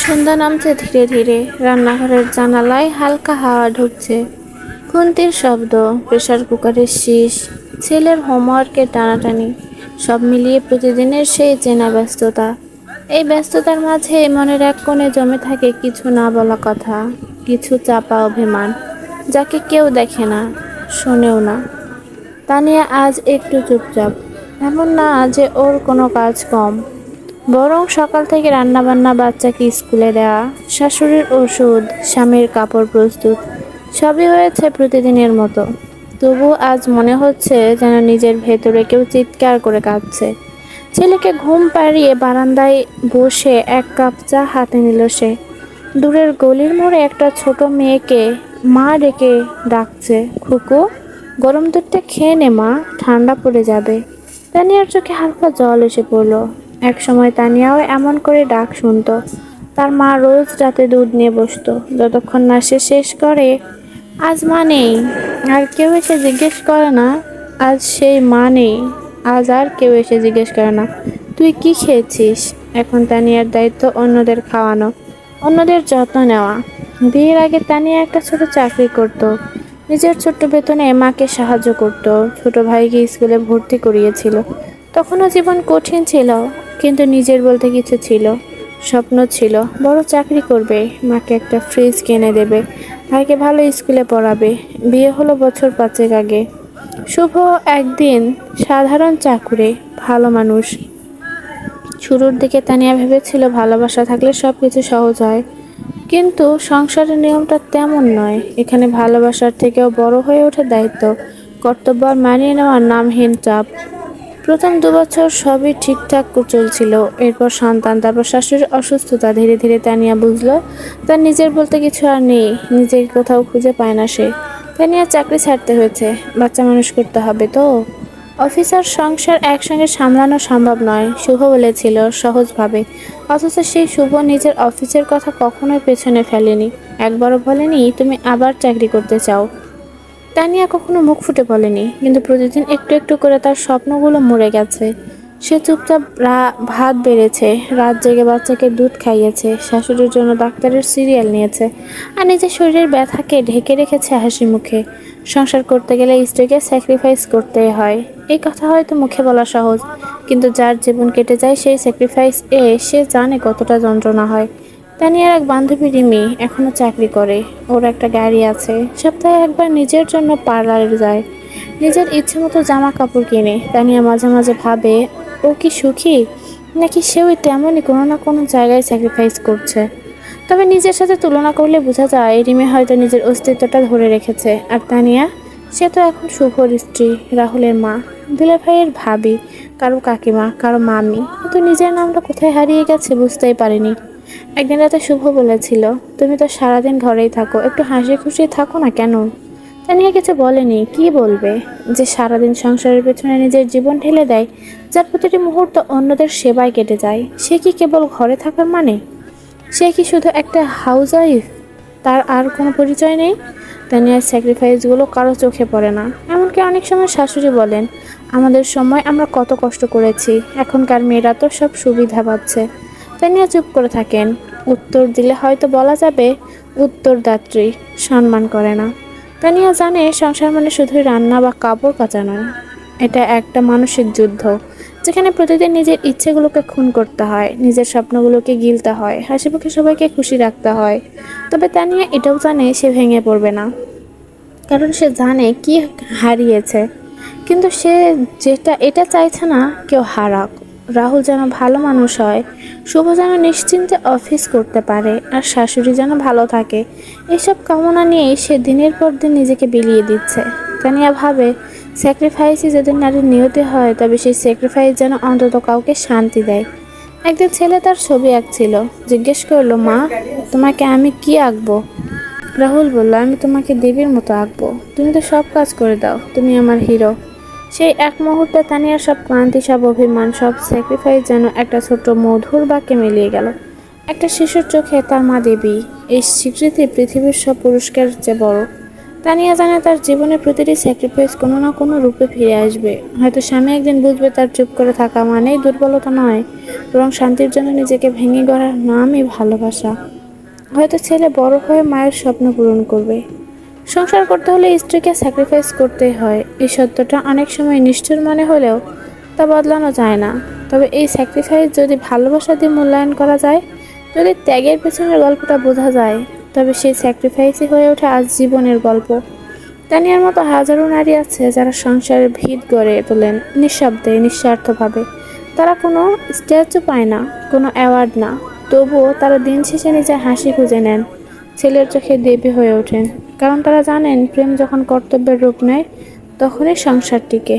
সন্ধ্যা নামছে ধীরে ধীরে। রান্নাঘরের জানালায় হালকা হাওয়া ঢুকছে। খুন্তির শব্দ, প্রেসার কুকারের শীষ, ছেলের হোমওয়ার্কের টানাটানি, সব মিলিয়ে প্রতিদিনের সেই চেনা ব্যস্ততা। এই ব্যস্ততার মাঝে মনের এক কোণে জমে থাকে কিছু না বলা কথা, কিছু চাপা অভিমান, যাকে কেউ দেখে না, শোনেও না। তানিয়া আজ একটু চুপচাপ। এমন না যে ওর কোনো কাজ কম, বরং সকাল থেকে রান্নাবান্না, বাচ্চাকে স্কুলে দেওয়া, শাশুড়ির ওষুধ, স্বামীর কাপড় প্রস্তুত, সবই হয়েছে প্রতিদিনের মতো। তবু আজ মনে হচ্ছে যেন নিজের ভেতরে কেউ চিৎকার করে কাঁদছে। ছেলেকে ঘুম পাড়িয়ে বারান্দায় বসে এক কাপ চা হাতে নিল সে। দূরের গলির মোড়ে একটা ছোট মেয়েকে মা ডেকে ডাকছে, খুকু, গরম দুধটা খেয়ে নে মা, ঠান্ডা পড়ে যাবে। তানিয়ার চোখে হালকা জল এসে পড়ল। এক সময় তানিয়াও এমন করে ডাক শুনতো। তার মা রোজ রাতে দুধ নিয়ে বসতো, যতক্ষণ না সে শেষ করে। আজ মা নেই, আর কেউ এসে জিজ্ঞেস করে না। আজ সেই মা নেই, আজ আর কেউ এসে জিজ্ঞেস করে না তুই কি খেয়েছিস। এখন তানিয়ার দায়িত্ব অন্যদের খাওয়ানো, অন্যদের যত্ন নেওয়া। বিয়ের আগে তানিয়া একটা ছোট চাকরি করত, নিজের ছোট্ট বেতনে মাকে সাহায্য করত, ছোট ভাইকে স্কুলে ভর্তি করিয়েছিল। তখনও জীবন কঠিন ছিল, কিন্তু নিজের বলতে কিছু ছিল। স্বপ্ন ছিল বড় চাকরি করবে, মাকে একটা ফ্রিজ কিনে দেবে, ভাইকে ভালো স্কুলে পড়াবে। বিয়ে হলো বছর 5 আগে। শুভ একদিন সাধারণ চাকুরে, ভালো মানুষ। শুরুর দিকে তানিয়া ভেবেছিল ভালোবাসা থাকলে সব কিছু সহজ হয়, কিন্তু সংসারের নিয়মটা তেমন নয়। এখানে ভালোবাসার থেকেও বড় হয়ে ওঠে দায়িত্ব, কর্তব্য আর মানিয়ে নেওয়ার নামহীন চাপ। প্রথম 2 বছর সবই ঠিকঠাক চলছিল। এরপর সন্তান, তারপর শাশুড়ির অসুস্থতা। ধীরে ধীরে তানিয়া বুঝলো তার নিজের বলতে কিছু আর নেই, নিজেকে কোথাও খুঁজে পায় না সে। তানিয়া চাকরি ছাড়তে হয়েছে, বাচ্চা মানুষ করতে হবে তো। অফিস আর সংসার একসঙ্গে সামলানো সম্ভব নয়, শুভ বলেছিল সহজভাবে। অথচ সেই শুভ নিজের অফিসের কথা কখনোই পেছনে ফেলেনি। একবারও বলেনি তুমি আবার চাকরি করতে চাও। তানিয়া কখনো মুখ ফুটে বলেনি, কিন্তু প্রতিদিন একটু একটু করে তার স্বপ্নগুলো মরে গেছে। সে চুপচাপ ভাত বেড়েছে, রাত জেগে বাচ্চাকে দুধ খাইয়েছে, শাশুড়ির জন্য ডাক্তারের সিরিয়াল নিয়েছে, আর নিজের শরীরের ব্যথাকে ঢেকে রেখেছে হাসি মুখে। সংসার করতে গেলে স্ত্রীকে স্যাক্রিফাইস করতে হয়, এই কথা হয়তো মুখে বলা সহজ, কিন্তু যার জীবন কেটে যায় সেই স্যাক্রিফাইস সে জানে কতটা যন্ত্রণা হয়। তানিয়ার এক বান্ধবী রিমি এখনো চাকরি করে, ওর একটা গাড়ি আছে, সপ্তাহে একবার নিজের জন্য পার্লারে যায়, নিজের ইচ্ছে মতো জামা কাপড় কিনে। তানিয়া মাঝে মাঝে ভাবে ও কি সুখী, নাকি সেও তেমনই কোনো না কোনো জায়গায় স্যাক্রিফাইস করছে। তবে নিজের সাথে তুলনা করলে বোঝা যায় রিমি হয়তো নিজের অস্তিত্বটা ধরে রেখেছে। আর তানিয়া, সে তো এখন শুভর স্ত্রী, রাহুলের মা, দুলা ভাইয়ের ভাবি, কারো কাকিমা, কারো মামি, কিন্তু নিজের নামটা কোথায় হারিয়ে গেছে বুঝতেই পারেনি। একদিন রাতে শুভ বলেছিল, তুমি তো সারাদিন ঘরেই থাকো, একটু হাসি খুশি থাকো না কেন। তানিয়া কিছু বলেনি, কি বলবে? যে সারাদিন সংসারের পেছনে নিজের জীবন ঢেলে দেয়, যার প্রতিটি মুহূর্ত অন্যদের সেবায় কেটে যায়, সে কি কেবল ঘরে থাকার মানে? সে কি শুধু একটা হাউস ওয়াইফ? তার আর কোনো পরিচয় নেই? তানিয়ার স্যাক্রিফাইসগুলো কারো চোখে পড়ে না। এমনকি অনেক সময় শাশুড়ি বলেন, আমাদের সময় আমরা কত কষ্ট করেছি, এখনকার মেয়েরা তো সব সুবিধা পাচ্ছে। তানিয়া চুপ করে থাকেন। উত্তর দিলে হয়তো বলা যাবে উত্তরদাত্রী সম্মান করে না। তানিয়া জানে সংসার মানে শুধুই রান্না বা কাপড় কাচা নয়, এটা একটা মানসিক যুদ্ধ, যেখানে প্রতিদিন নিজের ইচ্ছেগুলোকে খুন করতে হয়, নিজের স্বপ্নগুলোকে গিলতে হয়, হাসিমুখে সবাইকে খুশি রাখতে হয়। তবে তানিয়া এটাও জানে সে ভেঙে পড়বে না, কারণ সে জানে কি হারিয়েছে। কিন্তু সে এটা চাইছে না কেউ হারাক। রাহুল যেন ভালো মানুষ হয়, শুভ যেন নিশ্চিন্তে অফিস করতে পারে, আর শাশুড়ি যেন ভালো থাকে। এসব কামনা নিয়েই সে দিনের পর দিন নিজেকে বিলিয়ে দিচ্ছে। তানিয়া ভাবে, স্যাক্রিফাইসই যদি নারীর নিয়তি হয়, তবে সেই স্যাক্রিফাইস যেন অন্তত কাউকে শান্তি দেয়। একদিন ছেলে তার ছবি আঁকছিল, জিজ্ঞেস করলো, মা, তোমাকে আমি কি আঁকবো? রাহুল বলল, আমি তোমাকে দেবীর মতো আঁকবো, তুমি তো সব কাজ করে দাও, তুমি আমার হিরো। সেই এক মুহূর্তে তানিয়ার সব ক্লান্তি, সব অভিমান, সব স্যাক্রিফাইস যেন একটা ছোট্ট মধুর বাক্যে মিলিয়ে গেল। একটা শিশুর চোখে তার মা দেবী, এই স্বীকৃতি পৃথিবীর সব পুরস্কারের চেয়ে বড়। তানিয়া জানে তার জীবনের প্রতিটি স্যাক্রিফাইস কোনো না কোনো রূপে ফিরে আসবে। হয়তো স্বামী একদিন বুঝবে তার চুপ করে থাকা মানেই দুর্বলতা নয়, বরং শান্তির জন্য নিজেকে ভেঙে গড়ার নামই ভালোবাসা। হয়তো ছেলে বড় হয়ে মায়ের স্বপ্ন পূরণ করবে। সংসার করতে হলে স্ত্রীকে স্যাক্রিফাইস করতেই হয়, এই সত্যটা অনেক সময় নিষ্ঠুর মনে হলেও তা বদলানো যায় না। তবে এই স্যাক্রিফাইস যদি ভালোবাসা দিয়ে মূল্যায়ন করা যায়, যদি ত্যাগের পেছনের গল্পটা বোঝা যায়, তবে সেই স্যাক্রিফাইসই হয়ে ওঠে আজ জীবনের গল্প। তানিয়ার মতো হাজারো নারী আছে যারা সংসারের ভিত গড়ে তোলেন নিঃশব্দে, নিঃস্বার্থভাবে। তারা কোনো স্ট্যাচু পায় না, কোনো অ্যাওয়ার্ড না, তবুও তারা দিন শেষে নিজের হাসি খুঁজে নেন, ছেলের চোখে দেবী হয়ে ওঠেন। কারণ তারা জানেন প্রেম যখন কর্তব্যের রূপ নেয়, তখনই সংসার টিকে।